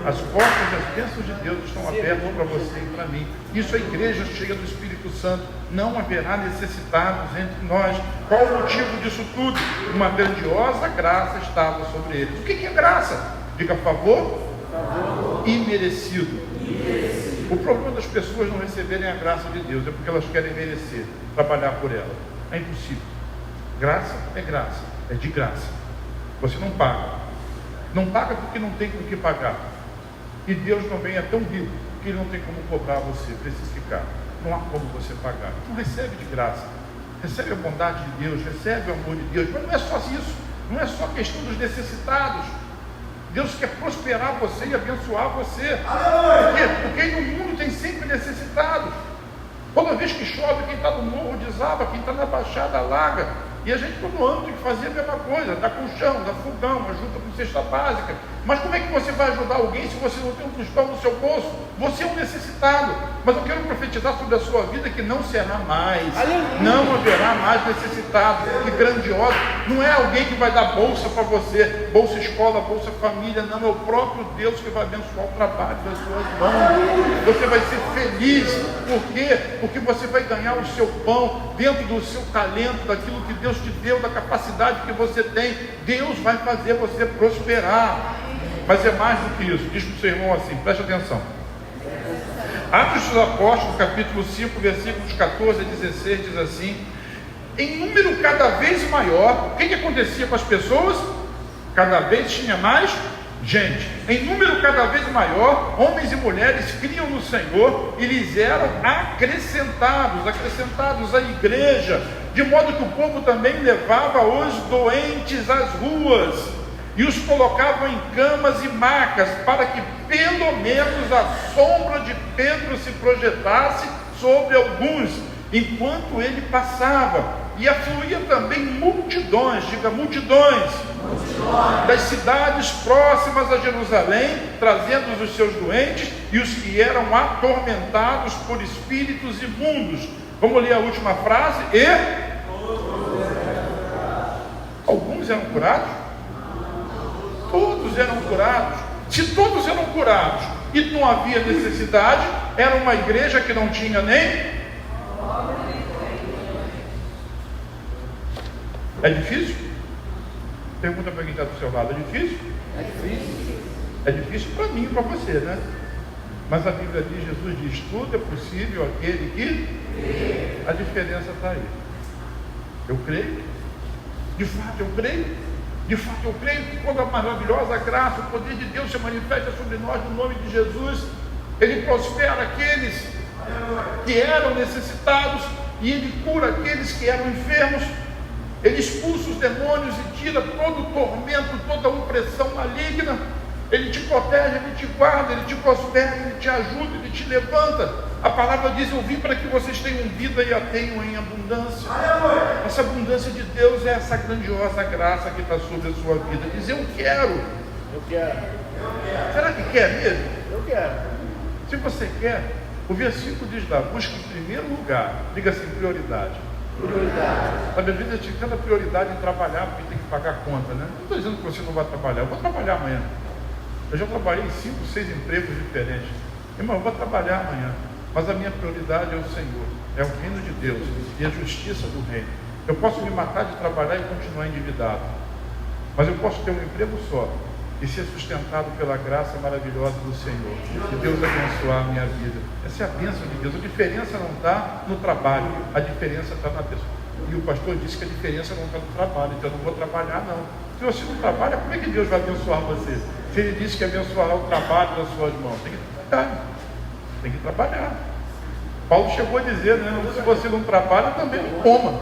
As portas das bênçãos de Deus estão abertas para você e para mim. Isso é a igreja cheia do Espírito Santo. Não haverá necessitados entre nós. Qual o motivo disso tudo? Uma grandiosa graça estava sobre eles. O que é graça? Diga favor. Imerecido. O problema das pessoas não receberem a graça de Deus é porque elas querem merecer, trabalhar por ela. É impossível. Graça, é de graça. Você não paga. Não paga porque não tem com o que pagar. E Deus também é tão rico que Ele não tem como cobrar você, precificar. Não há como você pagar. Então recebe de graça. Recebe a bondade de Deus, recebe o amor de Deus. Mas não é só isso. Não é só questão dos necessitados. Deus quer prosperar você e abençoar você. Por quê? Porque no mundo tem sempre necessitados. Toda vez que chove, quem está no morro desaba, quem está na baixada alaga. E a gente todo ano tem que fazer a mesma coisa, dá colchão, dá fogão, ajuda com cesta básica. Mas como é que você vai ajudar alguém se você não tem um tostão no seu bolso? Você é um necessitado. Mas eu quero profetizar sobre a sua vida que não será mais. Não haverá mais necessitado. Que grandioso. Não é alguém que vai dar bolsa para você, bolsa escola, bolsa família. Não, é o próprio Deus que vai abençoar o trabalho das suas mãos. Você vai ser feliz. Por quê? Porque você vai ganhar o seu pão dentro do seu talento, daquilo que Deus te deu, da capacidade que você tem. Deus vai fazer você prosperar. Mas é mais do que isso. Diz para o seu irmão assim, preste atenção. Atos dos Apóstolos, capítulo 5, versículos 14 a 16, diz assim: em número cada vez maior, o que acontecia com as pessoas? Cada vez tinha mais gente. Em número cada vez maior, homens e mulheres criam no Senhor e lhes eram acrescentados à igreja, de modo que o povo também levava os doentes às ruas e os colocavam em camas e macas, para que pelo menos a sombra de Pedro se projetasse sobre alguns, enquanto ele passava. E afluía também multidões, diga multidões, das cidades próximas a Jerusalém, trazendo os seus doentes e os que eram atormentados por espíritos imundos. Vamos ler a última frase. E alguns eram curados? Todos eram curados. Se todos eram curados e não havia necessidade, era uma igreja que não tinha nem... É difícil? Pergunta para quem está do seu lado, é difícil? É difícil. É difícil para mim e para você, né? Mas a Bíblia diz, Jesus diz, tudo é possível aquele que... A diferença está aí. Eu creio. De fato eu creio. De fato eu creio que quando a maravilhosa graça, o poder de Deus se manifesta sobre nós no nome de Jesus, Ele prospera aqueles que eram necessitados e Ele cura aqueles que eram enfermos. Ele expulsa os demônios e tira todo o tormento, toda a opressão maligna. Ele te protege, Ele te guarda, Ele te prospera, Ele te ajuda, Ele te levanta. A palavra diz, eu vim para que vocês tenham vida e a tenham em abundância. Essa abundância de Deus é essa grandiosa graça que está sobre a sua vida. Diz, eu quero. Eu quero. Será que quer mesmo? Eu quero. Se você quer, o versículo diz lá, busque em primeiro lugar, diga assim, prioridade. Prioridade. A minha vida tinha tanta prioridade em trabalhar, porque tem que pagar a conta, né? Não estou dizendo que você não vai trabalhar, eu vou trabalhar amanhã. Eu já trabalhei em 5, 6 empregos diferentes. Irmão, eu vou trabalhar amanhã, mas a minha prioridade é o Senhor, é o reino de Deus e a justiça do reino. Eu posso me matar de trabalhar e continuar endividado, mas eu posso ter um emprego só e ser sustentado pela graça maravilhosa do Senhor, e Deus abençoar a minha vida. Essa é a bênção de Deus. A diferença não está no trabalho, a diferença está na pessoa. E o pastor disse que a diferença não está no trabalho, então eu não vou trabalhar não. Se você não trabalha, como é que Deus vai abençoar você? Se ele disse que abençoará o trabalho das suas mãos, tem que trabalhar. Tem que trabalhar. Paulo chegou a dizer, né? Se você não trabalha, também não coma.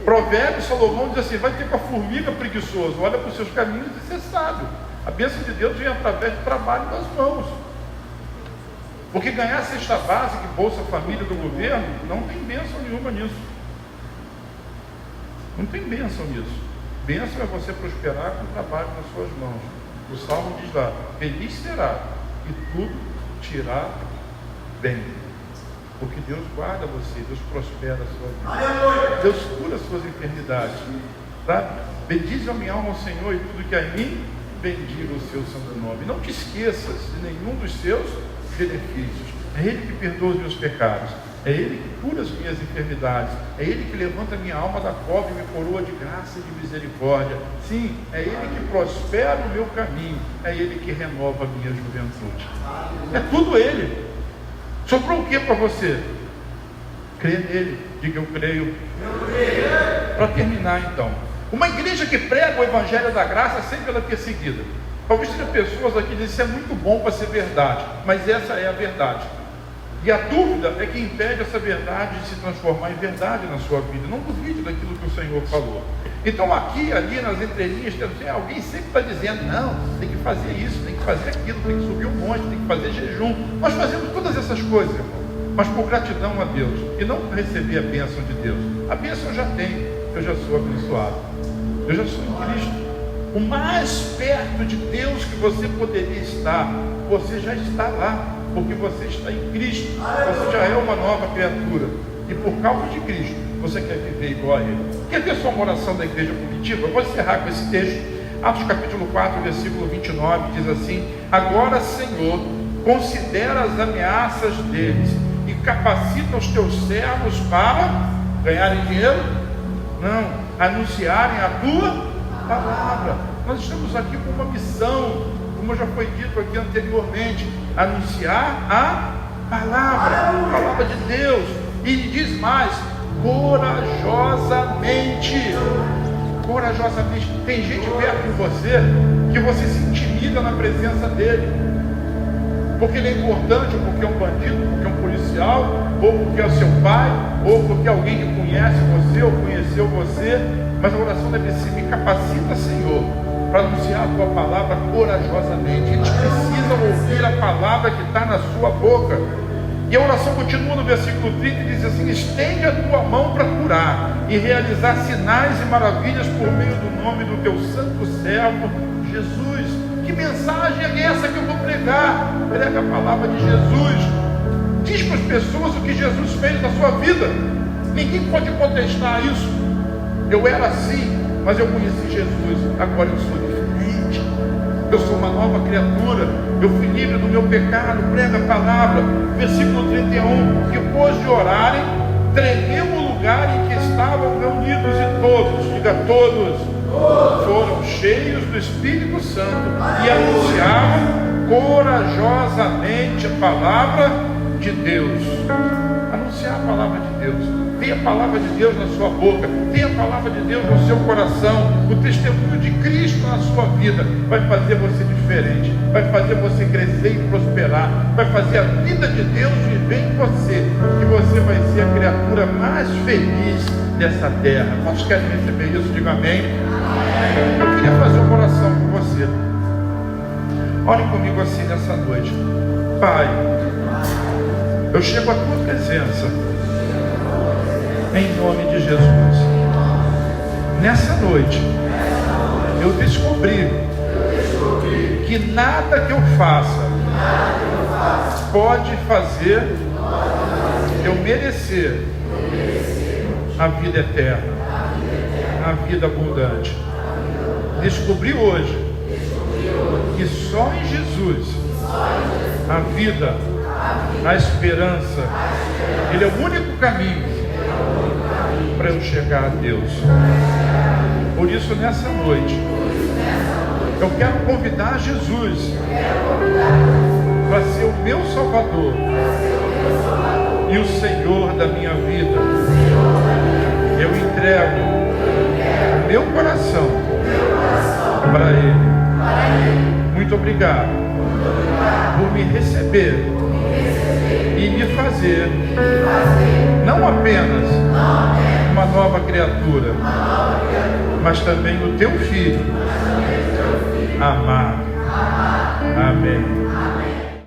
Provérbios, Salomão diz assim: vai ter com a formiga preguiçoso, olha para os seus caminhos e ser sábio. A bênção de Deus vem através do trabalho das mãos. Porque ganhar cesta básica e Bolsa Família do governo, não tem bênção nenhuma nisso. Não tem bênção nisso. Bênção é você prosperar com o trabalho nas suas mãos. O Salmo diz lá: feliz será e tudo te irá bem. Porque Deus guarda você, Deus prospera a sua vida. Deus cura as suas enfermidades. Tá? Bendize a minha alma ao Senhor e tudo que há em mim, bendiga o seu santo nome. Não te esqueças de nenhum dos seus benefícios. É Ele que perdoa os meus pecados. É Ele que cura as minhas enfermidades. É Ele que levanta a minha alma da cova e me coroa de graça e de misericórdia. Sim, é Ele que prospera o meu caminho. É Ele que renova a minha juventude. É tudo Ele. Sobrou o que para você? Crê nele. Diga: eu creio. Para terminar então, uma igreja que prega o evangelho da graça sempre ela é perseguida. Talvez tenha pessoas aqui que dizem: isso é muito bom para ser verdade, mas essa é a verdade. E a dúvida é que impede essa verdade de se transformar em verdade na sua vida. Não duvide daquilo que o Senhor falou. Então aqui, ali, nas entrelinhas, alguém sempre está dizendo: não, tem que fazer isso, tem que fazer aquilo, tem que subir um monte, tem que fazer jejum. Nós fazemos todas essas coisas, irmão, mas por gratidão a Deus, e não por receber a bênção de Deus. A bênção eu já tenho, eu já sou abençoado, eu já sou em Cristo. O mais perto de Deus que você poderia estar, você já está lá, porque você está em Cristo. Você já é uma nova criatura, e por causa de Cristo você quer viver igual a Ele. Quer ver só uma oração da igreja primitiva? Eu vou encerrar com esse texto. Atos capítulo 4, versículo 29 diz assim: agora, Senhor, considera as ameaças deles e capacita os teus servos para ganharem dinheiro? Não, anunciarem a tua palavra. Nós estamos aqui com uma missão, como já foi dito aqui anteriormente: anunciar a palavra de Deus. E diz mais: corajosamente. Tem gente perto de você que você se intimida na presença dele, porque ele é importante, ou porque é um bandido, porque é um policial, ou porque é o seu pai, ou porque é alguém que conhece você ou conheceu você. Mas a oração deve ser: me capacita, Senhor, para anunciar a tua palavra corajosamente. Eles precisam ouvir a palavra que está na sua boca. E a oração continua no versículo 30 e diz assim: estende a tua mão para curar e realizar sinais e maravilhas por meio do nome do teu santo servo Jesus. Que mensagem é essa que eu vou pregar? Prega a palavra de Jesus. Diz para as pessoas o que Jesus fez na sua vida. Ninguém pode contestar isso. Eu era assim, mas eu conheci Jesus. Agora eu sou diferente. Eu sou uma nova criatura. Eu fui livre do meu pecado. Prega a palavra. Versículo 31. Depois de orarem, tremeu o lugar em que estavam reunidos, e todos, diga todos, foram cheios do Espírito Santo e anunciavam corajosamente a palavra de Deus. Anunciar a palavra de Deus. Tenha a palavra de Deus na sua boca, tenha a palavra de Deus no seu coração. O testemunho de Cristo na sua vida vai fazer você diferente, vai fazer você crescer e prosperar, vai fazer a vida de Deus viver em você, e você vai ser a criatura mais feliz dessa terra. Quantos querem receber isso? Diga amém. Eu queria fazer uma oração com você. Ore comigo assim nessa noite. Pai, eu chego à tua presença em nome de Jesus. Nessa noite eu descobri que nada que eu faça pode fazer eu merecer a vida eterna, a vida abundante. Descobri hoje que só em Jesus a vida, a esperança, Ele é o único caminho para eu chegar a Deus. Por isso, nessa noite, eu quero convidar Jesus para ser o meu Salvador e o Senhor da minha vida. Eu entrego o meu coração para Ele. obrigado por me receber e me fazer não apenas uma nova criatura, mas também o teu filho amado. Amém.